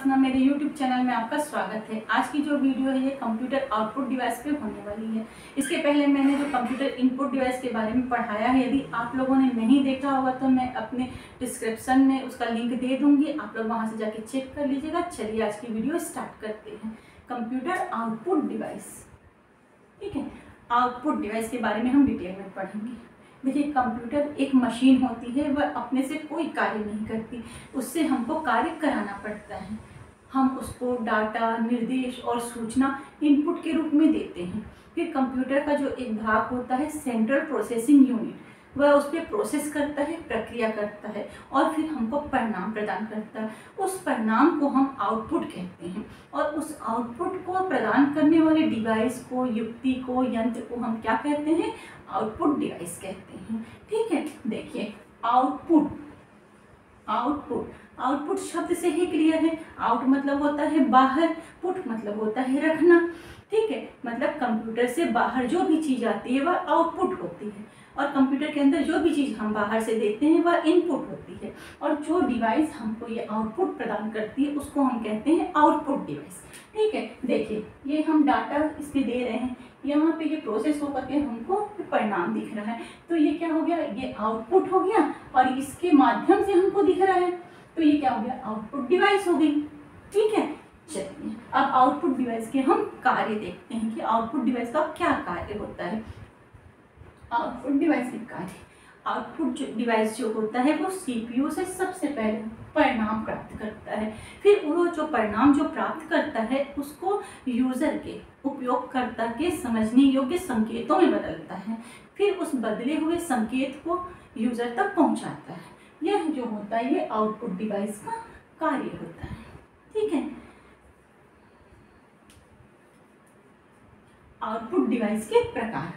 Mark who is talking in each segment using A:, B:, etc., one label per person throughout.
A: उपासना, मेरे YouTube channel में आपका स्वागत है। आज की जो वीडियो है ये कंप्यूटर आउटपुट डिवाइस पे होने वाली है। इसके पहले मैंने जो कंप्यूटर इनपुट डिवाइस के बारे में पढ़ाया है, यदि आप लोगों ने नहीं देखा होगा तो मैं अपने डिस्क्रिप्शन में उसका लिंक दे दूंगी, आप लोग वहाँ से जाके चेक कर लीजिएगा। चलिए आज की वीडियो स्टार्ट करते हैं। कंप्यूटर आउटपुट डिवाइस, ठीक है। आउटपुट डिवाइस के बारे में हम डिटेल में पढ़ेंगे। देखिए, कंप्यूटर एक मशीन होती है, वह अपने से कोई कार्य नहीं करती, उससे हमको कार्य कराना पड़ता है। हम उसको डाटा, निर्देश और सूचना इनपुट के रूप में देते हैं। फिर कंप्यूटर का जो एक भाग होता है सेंट्रल प्रोसेसिंग यूनिट, वह उस पर प्रोसेस करता है, प्रक्रिया करता है और फिर हमको परिणाम प्रदान करता है। उस परिणाम को हम आउटपुट कहते हैं और उस आउटपुट को प्रदान करने वाले डिवाइस को, युक्ति को, यंत्र को हम क्या कहते हैं? आउटपुट डिवाइस कहते हैं, ठीक है। देखिए, आउटपुट आउटपुट शब्द से ही क्लियर है। आउट मतलब होता है बाहर, पुट मतलब होता है रखना, ठीक है। मतलब कंप्यूटर से बाहर जो भी चीज़ आती है वह आउटपुट होती है और कंप्यूटर के अंदर जो भी चीज़ हम बाहर से देते हैं वह इनपुट होती है। और जो डिवाइस हमको ये आउटपुट प्रदान करती है उसको हम कहते हैं आउटपुट डिवाइस, ठीक है। देखिए, ये हम डाटा इसमें दे रहे हैं, यहाँ पे ये प्रोसेस होकर के हमको परिणाम दिख रहा है, तो ये क्या हो गया? ये आउटपुट हो गया और इसके माध्यम से हमको दिख रहा है, तो ये क्या हो गया? आउटपुट डिवाइस हो गई, ठीक है। चलिए, अब आउटपुट डिवाइस के हम कार्य देखते हैं कि आउटपुट डिवाइस का क्या कार्य होता है। आउटपुट डिवाइस के कार्य, आउटपुट डिवाइस जो होता है वो सीपीयू से सबसे पहले परिणाम प्राप्त करता है। फिर वो जो परिणाम जो प्राप्त करता है उसको यूज़र के, उपयोगकर्ता के समझने योग्य संकेतों में बदलता है। फिर उस बदले हुए संकेत को यूज़र तक पहुंचाता है। यह जो होता है ये आउटपुट डिवाइस का कार्य होता है, ठीक है। आउटपुट डिवाइस के प्रकार,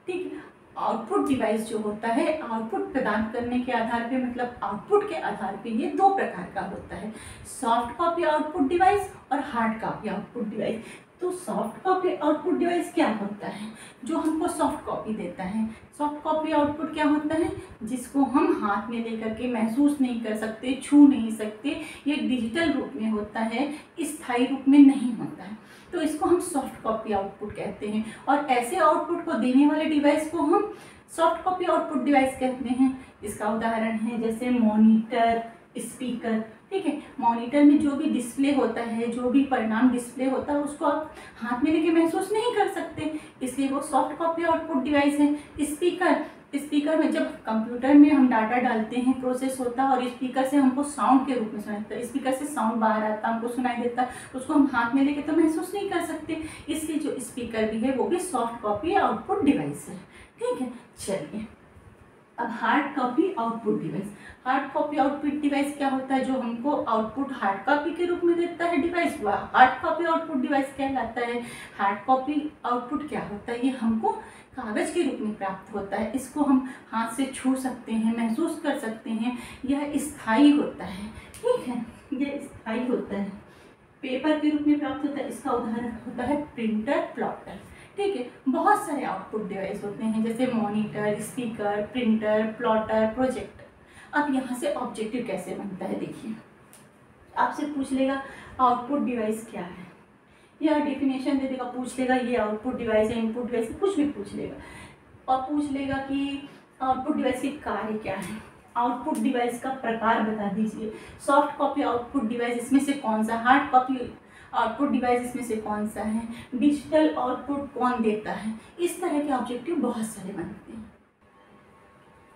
A: ठीक है। आउटपुट डिवाइस जो होता है आउटपुट प्रदान करने के आधार पे, मतलब आउटपुट के आधार पे ये दो प्रकार का होता है, सॉफ्ट कॉपी आउटपुट डिवाइस और हार्ड कॉपी आउटपुट डिवाइस। तो सॉफ्ट कॉपी आउटपुट डिवाइस क्या होता है? जो हमको सॉफ्ट कॉपी देता है। सॉफ्ट कॉपी आउटपुट क्या होता है? जिसको हम हाथ में लेकर के महसूस नहीं कर सकते, छू नहीं सकते, ये डिजिटल रूप में होता है, स्थायी रूप में नहीं होता है, तो इसको हम सॉफ्ट कॉपी आउटपुट कहते हैं। और ऐसे आउटपुट को देने वाले डिवाइस को हम सॉफ्ट कॉपी आउटपुट डिवाइस कहते हैं। इसका उदाहरण है जैसे मॉनिटर, स्पीकर, ठीक है। मॉनिटर में जो भी डिस्प्ले होता है, जो भी परिणाम डिस्प्ले होता है, उसको आप हाथ में लेके महसूस नहीं कर सकते, इसलिए वो सॉफ्ट कॉपी आउटपुट डिवाइस है। स्पीकर में जब कंप्यूटर में हम डाटा डालते हैं, प्रोसेस होता है और स्पीकर से हमको साउंड के रूप में सुनाई देता है, स्पीकर से साउंड बाहर आता है, हमको सुनाई देता है, उसको हम हाथ में लेके तो महसूस नहीं कर सकते, इसलिए जो स्पीकर भी है वो भी सॉफ्ट कॉपी आउटपुट डिवाइस है, ठीक है। चलिए, अब hard copy output device. Hard copy output device क्या होता है? जो हमको आउटपुट हार्ड कॉपी के रूप में देता है डिवाइस, वह हार्ड कॉपी आउटपुट डिवाइस कहलाता है। हार्ड कॉपी आउटपुट क्या होता है? ये हमको कागज के रूप में प्राप्त होता है, इसको हम हाथ से छू सकते हैं, महसूस कर सकते हैं, यह स्थायी होता है, ठीक है। यह स्थायी होता है, पेपर के रूप में प्राप्त होता है। इसका उदाहरण होता है प्रिंटर, प्लॉटर, ठीक है। बहुत सारे आउटपुट डिवाइस होते हैं जैसे monitor, speaker, printer, plotter, projector. अब यहाँ से ऑब्जेक्टिव कैसे बनता है? देखिए, आपसे पूछ लेगा आउटपुट डिवाइस क्या है, या डेफिनेशन दे देगा, पूछ लेगा ये आउटपुट डिवाइस है, इनपुट डिवाइस है, कुछ भी पूछ लेगा और पूछ लेगा कि आउटपुट डिवाइस के कार्य क्या है, आउटपुट डिवाइस का प्रकार बता दीजिए, सॉफ्ट कॉपी आउटपुट डिवाइस इसमें से कौन सा, हार्ड कॉपी आउटपुट डिवाइस इसमें से कौन सा है, डिजिटल आउटपुट कौन देता है। इस तरह के ऑब्जेक्टिव बहुत सारे बनते हैं।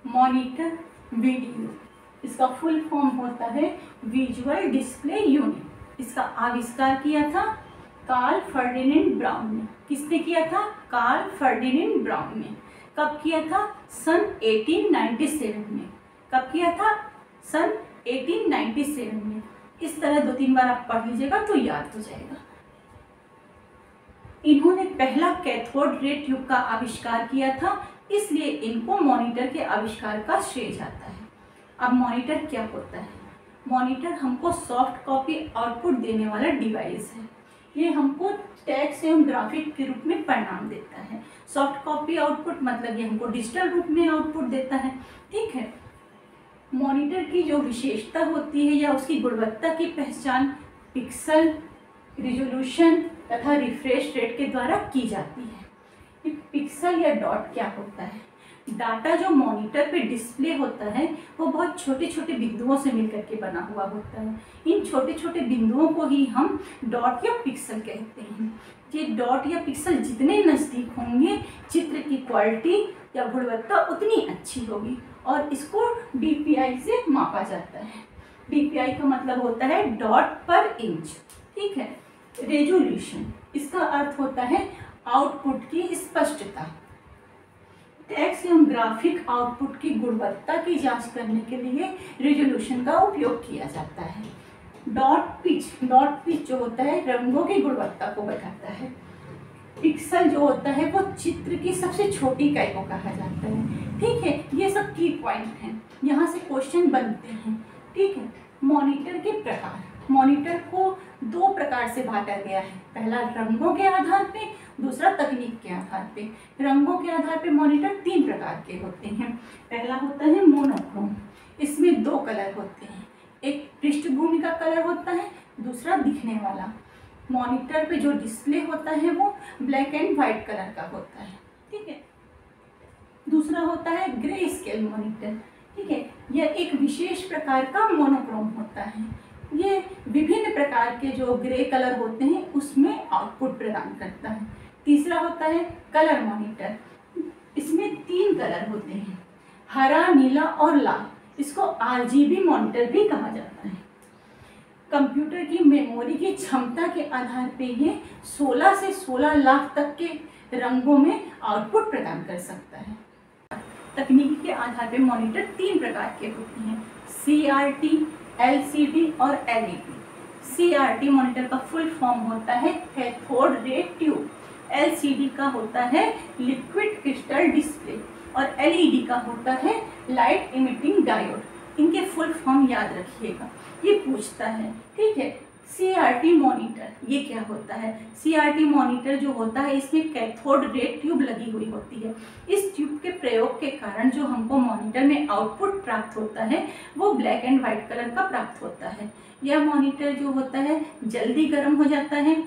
A: मॉनिटर वीडियो, इसका फुल फॉर्म होता है विजुअल डिस्प्ले यूनिट। इसका आविष्कार किया था कार्ल फर्डिनेंड ब्राउन ने। किसने किया था? कार्ल फर्डिनेंड ब्राउन ने। कब किया था? सन 1897 में। कब किया था? सन 1897 में। इस तरह 2-3 बार आप पढ़ लीजिएगा तो याद हो जाएगा। इन्होंने पहला कैथोड रे ट्यूब का आविष्कार किया था, इसलिए इनको मॉनिटर के आविष्कार का श्रेय जाता है। अब मॉनिटर क्या होता है? मॉनिटर हमको सॉफ्ट कॉपी आउटपुट देने वाला डिवाइस है। ये हमको टेक्स्ट एवं ग्राफिक के रूप में परिणाम देता है। सॉफ्ट कॉपी आउटपुट मतलब ये हमको डिजिटल रूप में आउटपुट देता है, ठीक है। मॉनिटर की जो विशेषता होती है या उसकी गुणवत्ता की पहचान पिक्सल, रिजोल्यूशन तथा रिफ्रेश रेट के द्वारा की जाती है। ये पिक्सल या डॉट क्या होता है? डाटा जो मॉनिटर पे डिस्प्ले होता है वो बहुत छोटे छोटे बिंदुओं से मिलकर के बना हुआ होता है। इन छोटे छोटे बिंदुओं को ही हम डॉट या पिक्सल कहते हैं। ये डॉट या पिक्सल जितने नज़दीक होंगे चित्र की क्वालिटी या गुणवत्ता उतनी अच्छी होगी और इसको DPI से मापा जाता है। DPI का मतलब होता है डॉट पर इंच, ठीक है। रेजोल्यूशन, इसका अर्थ होता है आउटपुट की स्पष्टता। टेक्स्ट एवं ग्राफिक आउटपुट की गुणवत्ता की जांच करने के लिए रेजोल्यूशन का उपयोग किया जाता है। डॉट पिच जो होता है रंगों की गुणवत्ता को बताता है। पिक्सल जो होता है वो चित्र की सबसे छोटी इकाई को कहा जाता है, ठीक है। ये सब की पॉइंट हैं, यहाँ से क्वेश्चन बनते हैं, ठीक है। मॉनिटर के प्रकार, मॉनिटर को दो प्रकार से बांटा गया है। पहला रंगों के आधार पे, दूसरा तकनीक के आधार पे। रंगों के आधार पे मॉनिटर तीन प्रकार के होते हैं। पहला होता है मोनोक्रोम, इसमें दो कलर होते हैं, एक पृष्ठभूमि का कलर होता है, दूसरा दिखने वाला। मॉनिटर पे जो डिस्प्ले होता है वो ब्लैक एंड वाइट कलर का होता है, ठीक है। दूसरा होता है ग्रे स्केल मॉनिटर, ठीक है। यह एक विशेष प्रकार का मोनोक्रोम होता है। ये विभिन्न प्रकार के जो ग्रे कलर होते हैं उसमें आउटपुट प्रदान करता है। तीसरा होता है कलर मॉनिटर, इसमें तीन कलर होते हैं, हरा, नीला और लाल। इसको RGB मॉनिटर भी कहा जाता है। कंप्यूटर की मेमोरी की क्षमता के आधार पे ये 16 से 16 लाख तक के रंगों में आउटपुट प्रदान कर सकता है। तकनीकी के आधार पे मॉनिटर तीन प्रकार के होते हैं, CRT, LCD और LED। CRT मॉनिटर का फुल फॉर्म होता है कैथोड रे ट्यूब, LCD का होता है लिक्विड क्रिस्टल डिस्प्ले और LED का होता है लाइट इमिटिंग डायोड। इनके फुल फॉर्म याद रखिएगा, ये पूछता है, ठीक है। CRT मॉनिटर ये क्या होता है? CRT मॉनिटर जो होता है इसमें कैथोड रे ट्यूब लगी हुई होती है। इस ट्यूब के प्रयोग के कारण जो हमको मॉनिटर में आउटपुट प्राप्त होता है वो ब्लैक एंड वाइट कलर का प्राप्त होता है। यह मॉनिटर जो होता है जल्दी गर्म हो जाता है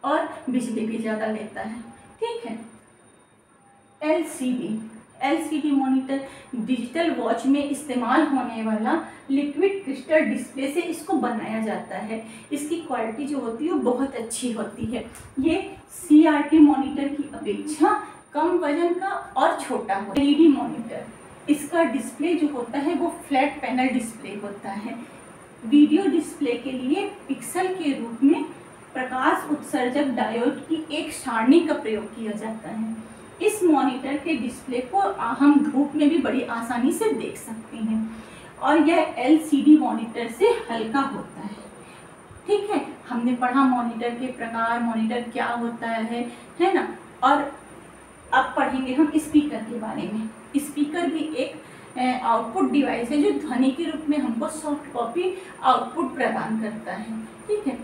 A: और बिजली भी ज़्यादा लेता है, ठीक है। LCD मॉनिटर डिजिटल वॉच में इस्तेमाल होने वाला लिक्विड क्रिस्टल डिस्प्ले से इसको बनाया जाता है। इसकी क्वालिटी जो होती है वो बहुत अच्छी होती है। ये CRT मॉनिटर की अपेक्षा कम वजन का और छोटा होता है। LED मॉनिटर, इसका डिस्प्ले जो होता है वो फ्लैट पैनल डिस्प्ले होता है। वीडियो डिस्प्ले के लिए पिक्सल के रूप में प्रकाश उत्सर्जक डायोड की एक सारणी का प्रयोग किया जाता है। इस मॉनिटर के डिस्प्ले को हम धूप में भी बड़ी आसानी से देख सकते हैं और यह LCD मॉनिटर से हल्का होता है, ठीक है। हमने पढ़ा मॉनिटर के प्रकार, मॉनिटर क्या होता है ना। और अब पढ़ेंगे हम स्पीकर के बारे में। स्पीकर भी एक आउटपुट डिवाइस है जो ध्वनि के रूप में हमको सॉफ्ट कॉपी आउटपुट प्रदान करता है, ठीक है।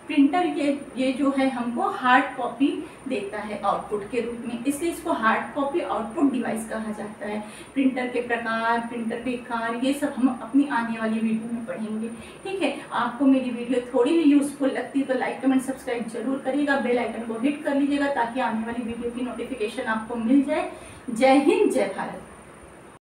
A: प्रिंटर ये जो है हमको हार्ड कॉपी देता है आउटपुट के रूप में, इसलिए इसको हार्ड कॉपी आउटपुट डिवाइस कहा जाता है। प्रिंटर के प्रकार, प्रिंटर के कार, ये सब हम अपनी आने वाली वीडियो में पढ़ेंगे, ठीक है। आपको मेरी वीडियो थोड़ी भी यूजफुल लगती है तो लाइक कमेंट सब्सक्राइब जरूर करिएगा, बेल आइकन को हिट कर लीजिएगा ताकि आने वाली वीडियो की नोटिफिकेशन आपको मिल जाए। जय हिंद, जय भारत।